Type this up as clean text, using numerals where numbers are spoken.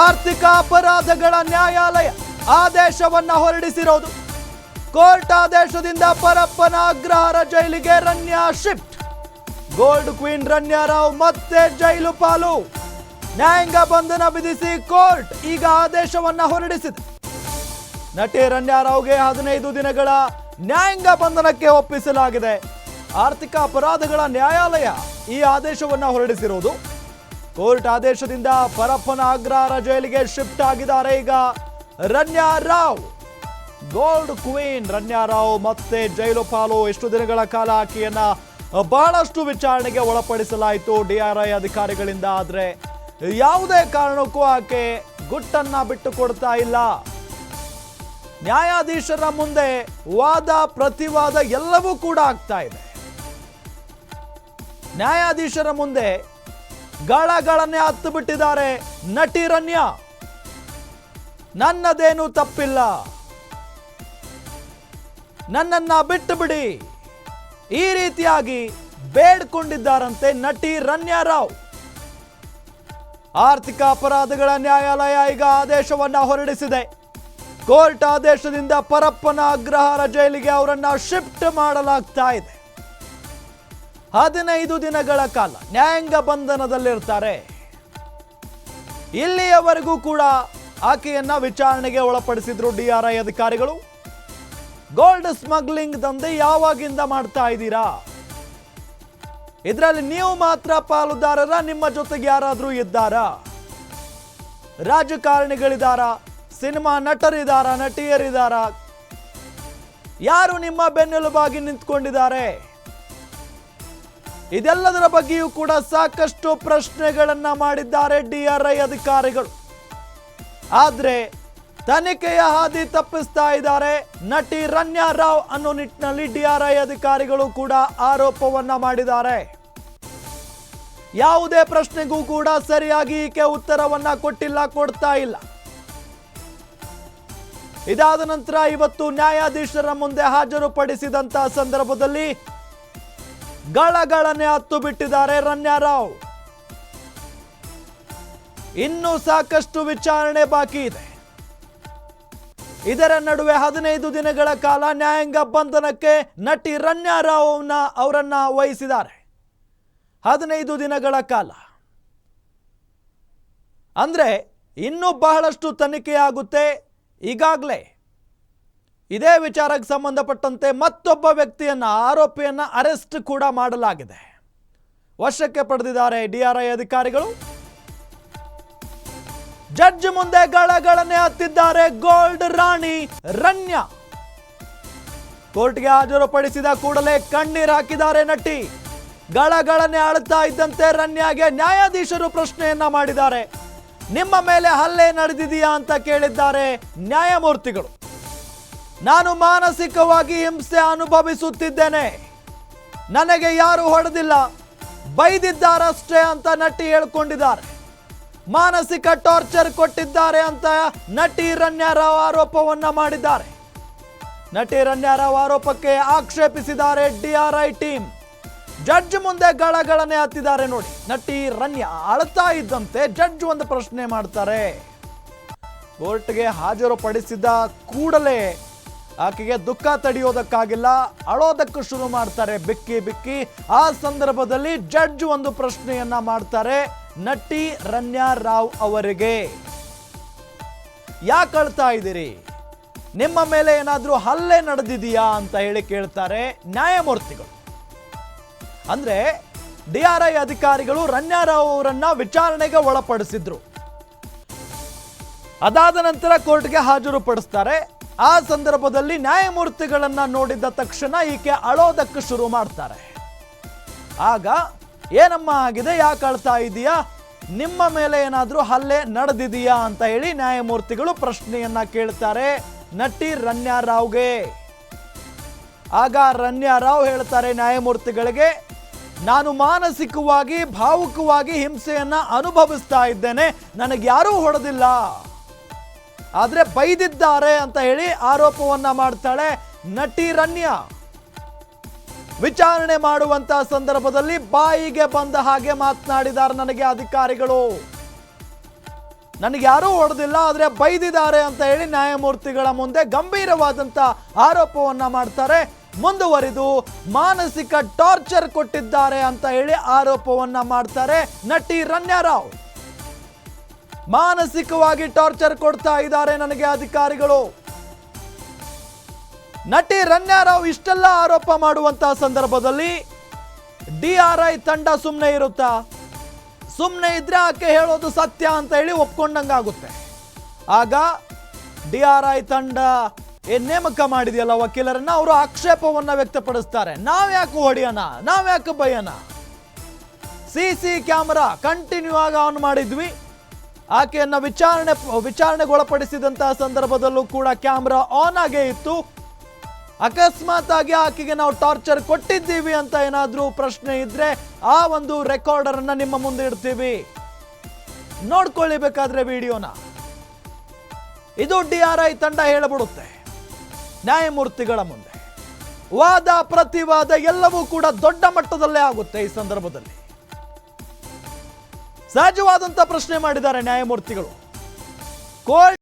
ಆರ್ಥಿಕ ಅಪರಾಧಗಳ ನ್ಯಾಯಾಲಯ ಆದೇಶವನ್ನ ಹೊರಡಿಸಿರೋದು. ಕೋರ್ಟ್ ಆದೇಶದಿಂದ ಪರಪ್ಪನ ಅಗ್ರಹಾರ ಜೈಲಿಗೆ Ranya shift. Gold queen Ranya Rao ಮತ್ತೆ ಜೈಲು ಪಾಲು. ನ್ಯಾಯಾಂಗ ಬಂಧನ ವಿಧಿಸಿ ಕೋರ್ಟ್ ಈಗ ಆದೇಶವನ್ನ ಹೊರಡಿಸಿದೆ. ನಟಿ ರನ್ಯಾ ರಾವ್ಗೆ 15 ದಿನಗಳ ನ್ಯಾಯಾಂಗ ಬಂಧನಕ್ಕೆ ಒಪ್ಪಿಸಲಾಗಿದೆ. ಆರ್ಥಿಕ ಅಪರಾಧಗಳ ನ್ಯಾಯಾಲಯ ಈ ಆದೇಶವನ್ನ ಹೊರಡಿಸಿರುವುದು. ಕೋರ್ಟ್ ಆದೇಶದಿಂದ ಪರಪ್ಪನ ಅಗ್ರಹಾರ ಜೈಲಿಗೆ ಶಿಫ್ಟ್ ಆಗಿದ್ದಾರೆ ಈಗ ರನ್ಯಾ ರಾವ್. ಗೋಲ್ಡ್ ಕ್ವೀನ್ ರನ್ಯಾ ರಾವ್ ಮತ್ತೆ ಜೈಲು ಪಾಲು. ಎಷ್ಟು ದಿನಗಳ ಕಾಲ ಆಕೆಯನ್ನ ಬಹಳಷ್ಟು ವಿಚಾರಣೆಗೆ ಒಳಪಡಿಸಲಾಯಿತು ಡಿಆರ್ಐ ಅಧಿಕಾರಿಗಳಿಂದ. ಆದ್ರೆ ಯಾವುದೇ ಕಾರಣಕ್ಕೂ ಆಕೆ ಗುಟ್ಟನ್ನ ಬಿಟ್ಟು ಕೊಡ್ತಾ ಇಲ್ಲ. ನ್ಯಾಯಾಧೀಶರ ಮುಂದೆ ವಾದ ಪ್ರತಿವಾದ ಎಲ್ಲವೂ ಕೂಡ ಆಗ್ತಾ ಇದೆ. ನ್ಯಾಯಾಧೀಶರ ಮುಂದೆ ಗಳಗಳನ್ನೇ ಹತ್ತು ಬಿಟ್ಟಿದ್ದಾರೆ ನಟಿ ರನ್ಯಾ. ನನ್ನದೇನು ತಪ್ಪಿಲ್ಲ, ನನ್ನನ್ನ ಬಿಟ್ಟು ಬಿಡಿ, ಈ ರೀತಿಯಾಗಿ ಬೇಡ್ಕೊಂಡಿದ್ದಾರಂತೆ ನಟಿ ರನ್ಯಾ ರಾವ್. ಆರ್ಥಿಕ ಅಪರಾಧಗಳ ನ್ಯಾಯಾಲಯ ಈಗ ಆದೇಶವನ್ನ ಹೊರಡಿಸಿದೆ. ಕೋರ್ಟ್ ಆದೇಶದಿಂದ ಪರಪ್ಪನ ಅಗ್ರಹಾರ ಜೈಲಿಗೆ ಅವರನ್ನ ಶಿಫ್ಟ್ ಮಾಡಲಾಗ್ತಾ ಇದೆ. 15 ದಿನಗಳ ಕಾಲ ನ್ಯಾಯಾಂಗ ಬಂಧನದಲ್ಲಿರ್ತಾರೆ. ಇಲ್ಲಿಯವರೆಗೂ ಕೂಡ ಆಕೆಯನ್ನ ವಿಚಾರಣೆಗೆ ಒಳಪಡಿಸಿದ್ರು ಡಿಆರ್ಐ ಅಧಿಕಾರಿಗಳು. ಗೋಲ್ಡ್ ಸ್ಮಗ್ಲಿಂಗ್ ದಂಧೆ ಯಾವಾಗಿಂದ ಮಾಡ್ತಾ ಇದ್ದೀರಾ? ಇದರಲ್ಲಿ ನೀವು ಮಾತ್ರ ಪಾಲುದಾರರ, ನಿಮ್ಮ ಜೊತೆಗೆ ಯಾರಾದ್ರೂ ಇದ್ದಾರಾ? ರಾಜಕಾರಣಿಗಳಿದ್ದಾರಾ? ಸಿನಿಮಾ ನಟರಿದ್ದಾರಾ? ನಟಿಯರಿದ್ದಾರಾ? ಯಾರು ನಿಮ್ಮ ಬೆನ್ನೆಲುಬಾಗಿ ನಿಂತ್ಕೊಂಡಿದ್ದಾರೆ? ಇದೆಲ್ಲದರ ಬಗ್ಗೆಯೂ ಕೂಡ ಸಾಕಷ್ಟು ಪ್ರಶ್ನೆಗಳನ್ನ ಮಾಡಿದ್ದಾರೆ ಡಿಆರ್ಐ ಅಧಿಕಾರಿಗಳು. ಆದ್ರೆ ತನಿಖೆಯ ಹಾದಿ ತಪ್ಪಿಸ್ತಾ ಇದ್ದಾರೆ ನಟಿ ರನ್ಯಾ ರಾವ್ ಅನ್ನೋ ನಿಟ್ಟಿನಲ್ಲಿ ಡಿಆರ್ಐ ಅಧಿಕಾರಿಗಳು ಕೂಡ ಆರೋಪವನ್ನ ಮಾಡಿದ್ದಾರೆ. ಯಾವುದೇ ಪ್ರಶ್ನೆಗೂ ಕೂಡ ಸರಿಯಾಗಿ ಈಕೆ ಉತ್ತರವನ್ನ ಕೊಡ್ತಾ ಇಲ್ಲ. ಇದಾದ ನಂತರ ಇವತ್ತು ನ್ಯಾಯಾಧೀಶರ ಮುಂದೆ ಹಾಜರುಪಡಿಸಿದಂತ ಸಂದರ್ಭದಲ್ಲಿ ಗಳಗಳನ್ನೇ ಹತ್ತು ಬಿಟ್ಟಿದ್ದಾರೆ ರನ್ಯಾ ರಾವ್. ಇನ್ನೂ ಸಾಕಷ್ಟು ವಿಚಾರಣೆ ಬಾಕಿ ಇದೆ. ಇದರ ನಡುವೆ 15 ದಿನಗಳ ಕಾಲ ನ್ಯಾಯಾಂಗ ಬಂಧನಕ್ಕೆ ನಟಿ ರನ್ಯಾ ರಾವ್ ಅವರನ್ನ ವಹಿಸಿದ್ದಾರೆ. 15 ದಿನಗಳ ಕಾಲ ಅಂದ್ರೆ ಇನ್ನೂ ಬಹಳಷ್ಟು ತನಿಖೆಯಾಗುತ್ತೆ. ಈಗಾಗಲೇ ಇದೇ ವಿಚಾರಕ್ಕೆ ಸಂಬಂಧಪಟ್ಟಂತೆ ಮತ್ತೊಬ್ಬ ವ್ಯಕ್ತಿಯನ್ನ, ಆರೋಪಿಯನ್ನ ಅರೆಸ್ಟ್ ಕೂಡ ಮಾಡಲಾಗಿದೆ. ವಶಕ್ಕೆ ಪಡೆದಿದ್ದಾರೆ ಡಿಆರ್ಐ ಅಧಿಕಾರಿಗಳು. ಜಡ್ಜ್ ಮುಂದೆ ಗಳಗಳನ್ನೇ ಹತ್ತಿದ್ದಾರೆ ಗೋಲ್ಡ್ ರಾಣಿ ರನ್ಯಾ. ಕೋರ್ಟ್ಗೆ ಹಾಜರುಪಡಿಸಿದ ಕೂಡಲೇ ಕಣ್ಣೀರು ಹಾಕಿದ್ದಾರೆ ನಟಿ. ಗಳಗಳನ್ನೇ ಆಳ್ತಾ ಇದ್ದಂತೆ ರನ್ಯಾಗೆ ನ್ಯಾಯಾಧೀಶರು ಪ್ರಶ್ನೆಯನ್ನ ಮಾಡಿದ್ದಾರೆ. ನಿಮ್ಮ ಮೇಲೆ ಹಲ್ಲೆ ನಡೆದಿದೆಯಾ ಅಂತ ಕೇಳಿದ್ದಾರೆ ನ್ಯಾಯಮೂರ್ತಿಗಳು. ನಾನು ಮಾನಸಿಕವಾಗಿ ಹಿಂಸೆ ಅನುಭವಿಸುತ್ತಿದ್ದೇನೆ, ನನಗೆ ಯಾರು ಹೊಡೆದಿಲ್ಲ, ಬೈದಿದ್ದಾರಷ್ಟೇ ಅಂತ ನಟಿ ಹೇಳ್ಕೊಂಡಿದ್ದಾರೆ. ಮಾನಸಿಕ ಟಾರ್ಚರ್ ಕೊಟ್ಟಿದ್ದಾರೆ ಅಂತ ನಟಿ ರನ್ಯಾ ರಾವ್ ಆರೋಪವನ್ನ ಮಾಡಿದ್ದಾರೆ. ನಟಿ ರನ್ಯಾ ರಾವ್ ಆರೋಪಕ್ಕೆ ಆಕ್ಷೇಪಿಸಿದ್ದಾರೆ ಡಿಆರ್ಐ ಟೀಮ್. ಜಡ್ಜ್ ಮುಂದೆ ಗಳಗಳನ್ನೇ ಹತ್ತಿದ್ದಾರೆ ನೋಡಿ. ನಟಿ ರನ್ಯಾ ಅಳ್ತಾ ಇದ್ದಂತೆ ಜಡ್ಜ್ ಒಂದು ಪ್ರಶ್ನೆ ಮಾಡ್ತಾರೆ. ಕೋರ್ಟ್ಗೆ ಹಾಜರುಪಡಿಸಿದ ಕೂಡಲೇ ಆಕೆಗೆ ದುಃಖ ತಡೆಯೋದಕ್ಕಾಗಿಲ್ಲ, ಅಳೋದಕ್ಕೂ ಶುರು ಮಾಡ್ತಾರೆ ಬಿಕ್ಕಿ ಬಿಕ್ಕಿ. ಆ ಸಂದರ್ಭದಲ್ಲಿ ಜಡ್ಜ್ ಒಂದು ಪ್ರಶ್ನೆಯನ್ನ ಮಾಡ್ತಾರೆ ನಟಿ ರನ್ಯಾ ರಾವ್ ಅವರಿಗೆ. ಯಾಕೆ ಅಳ್ತಾ ಇದ್ದೀರಿ? ನಿಮ್ಮ ಮೇಲೆ ಏನಾದ್ರೂ ಹಲ್ಲೆ ನಡೆದಿದೆಯಾ ಅಂತ ಹೇಳಿ ಕೇಳ್ತಾರೆ ನ್ಯಾಯಮೂರ್ತಿಗಳು. ಅಂದ್ರೆ ಡಿಆರ್ಐ ಅಧಿಕಾರಿಗಳು ರನ್ಯಾ ರಾವ್ ಅವರನ್ನ ವಿಚಾರಣೆಗೆ ಒಳಪಡಿಸಿದ್ರು. ಅದಾದ ನಂತರ ಕೋರ್ಟ್ಗೆ ಹಾಜರುಪಡಿಸ್ತಾರೆ. ಆ ಸಂದರ್ಭದಲ್ಲಿ ನ್ಯಾಯಮೂರ್ತಿಗಳನ್ನ ನೋಡಿದ ತಕ್ಷಣ ಈಕೆ ಅಳೋದಕ್ಕೆ ಶುರು ಮಾಡ್ತಾರೆ. ಆಗ ಏನಮ್ಮ ಆಗಿದೆ, ಯಾಕೆ ಅಳ್ತಾ ಇದೀಯಾ, ನಿಮ್ಮ ಮೇಲೆ ಏನಾದ್ರೂ ಹಲ್ಲೆ ನಡೆದಿದೆಯಾ ಅಂತ ಹೇಳಿ ನ್ಯಾಯಮೂರ್ತಿಗಳು ಪ್ರಶ್ನೆಯನ್ನ ಕೇಳ್ತಾರೆ ನಟಿ ರನ್ಯಾ ರಾವ್ಗೆ. ಆಗ ರನ್ಯಾ ರಾವ್ ಹೇಳ್ತಾರೆ ನ್ಯಾಯಮೂರ್ತಿಗಳಿಗೆ, ನಾನು ಮಾನಸಿಕವಾಗಿ ಭಾವುಕವಾಗಿ ಹಿಂಸೆಯನ್ನ ಅನುಭವಿಸ್ತಾ ಇದ್ದೇನೆ, ನನಗೆ ಯಾರೂ ಹೊಡೆದಿಲ್ಲ, ಆದ್ರೆ ಬೈದಿದ್ದಾರೆ ಅಂತ ಹೇಳಿ ಆರೋಪವನ್ನ ಮಾಡ್ತಾಳೆ ನಟಿ ರನ್ಯಾ. ವಿಚಾರಣೆ ಮಾಡುವಂತ ಸಂದರ್ಭದಲ್ಲಿ ಬಾಯಿಗೆ ಬಂದ ಹಾಗೆ ಮಾತನಾಡಿದ್ದಾರೆ ನನಗೆ ಅಧಿಕಾರಿಗಳು. ನನಗೆ ಯಾರೂ ಹೊಡೆದಿಲ್ಲ, ಆದರೆ ಬೈದಿದ್ದಾರೆ ಅಂತ ಹೇಳಿ ನ್ಯಾಯಮೂರ್ತಿಗಳ ಮುಂದೆ ಗಂಭೀರವಾದಂಥ ಆರೋಪವನ್ನ ಮಾಡ್ತಾರೆ. ಮುಂದುವರಿದು ಮಾನಸಿಕ ಟಾರ್ಚರ್ ಕೊಟ್ಟಿದ್ದಾರೆ ಅಂತ ಹೇಳಿ ಆರೋಪವನ್ನ ಮಾಡ್ತಾರೆ. ನಟಿ ರನ್ಯಾ ರಾವ್ ಮಾನಸಿಕವಾಗಿ ಟಾರ್ಚರ್ ಕೊಡ್ತಾ ಇದ್ದಾರೆ ನನಗೆ ಅಧಿಕಾರಿಗಳು. ನಟಿ ರನ್ಯಾ ರಾವ್ ಇಷ್ಟೆಲ್ಲ ಆರೋಪ ಮಾಡುವಂತಹ ಸಂದರ್ಭದಲ್ಲಿ DRI ತಂಡ ಸುಮ್ಮನೆ ಇರುತ್ತಾ? ಸುಮ್ಮನೆ ಇದ್ರೆ ಆಕೆ ಹೇಳೋದು ಸತ್ಯ ಅಂತ ಹೇಳಿ ಒಪ್ಕೊಂಡಂಗಾಗುತ್ತೆ. ಆಗ DRI ತಂಡ ನೇಮಕ ಮಾಡಿದೆಯಲ್ಲ ವಕೀಲರನ್ನ, ಅವರು ಆಕ್ಷೇಪವನ್ನ ವ್ಯಕ್ತಪಡಿಸ್ತಾರೆ. ನಾವ್ಯಾಕೆ ಹೊಡೆಯೋಣ, ನಾವ್ಯಾಕೆ ಬೈಯೋಣ? CC ಕ್ಯಾಮೆರಾ ಕಂಟಿನ್ಯೂ ಆಗಿ ಆನ್ ಮಾಡಿದ್ವಿ. ಆಕೆಯನ್ನ ವಿಚಾರಣೆಗೊಳಪಡಿಸಿದಂತಹ ಸಂದರ್ಭದಲ್ಲೂ ಕೂಡ ಕ್ಯಾಮ್ರಾ ಆನ್ ಆಗೇ ಇತ್ತು. ಅಕಸ್ಮಾತ್ ಆಗಿ ಆಕೆಗೆ ನಾವು ಟಾರ್ಚರ್ ಕೊಟ್ಟಿದ್ದೀವಿ ಅಂತ ಏನಾದ್ರೂ ಪ್ರಶ್ನೆ ಇದ್ರೆ ಆ ಒಂದು ರೆಕಾರ್ಡರ್ ಅನ್ನ ನಿಮ್ಮ ಮುಂದೆ ಇಡ್ತೀವಿ, ನೋಡ್ಕೊಳ್ಳಿ ಬೇಕಾದ್ರೆ ವಿಡಿಯೋನ. ಇದು DRI ತಂಡ ಹೇಳಬಿಡುತ್ತೆ ನ್ಯಾಯಮೂರ್ತಿಗಳ ಮುಂದೆ. ವಾದ ಪ್ರತಿವಾದ ಎಲ್ಲವೂ ಕೂಡ ದೊಡ್ಡ ಮಟ್ಟದಲ್ಲೇ ಆಗುತ್ತೆ. ಈ ಸಂದರ್ಭದಲ್ಲಿ ಸಹಜವಾದಂತ ಪ್ರಶ್ನೆ ಮಾಡಿದ್ದಾರೆ ನ್ಯಾಯಮೂರ್ತಿಗಳು. ಕೋರ್ಟ್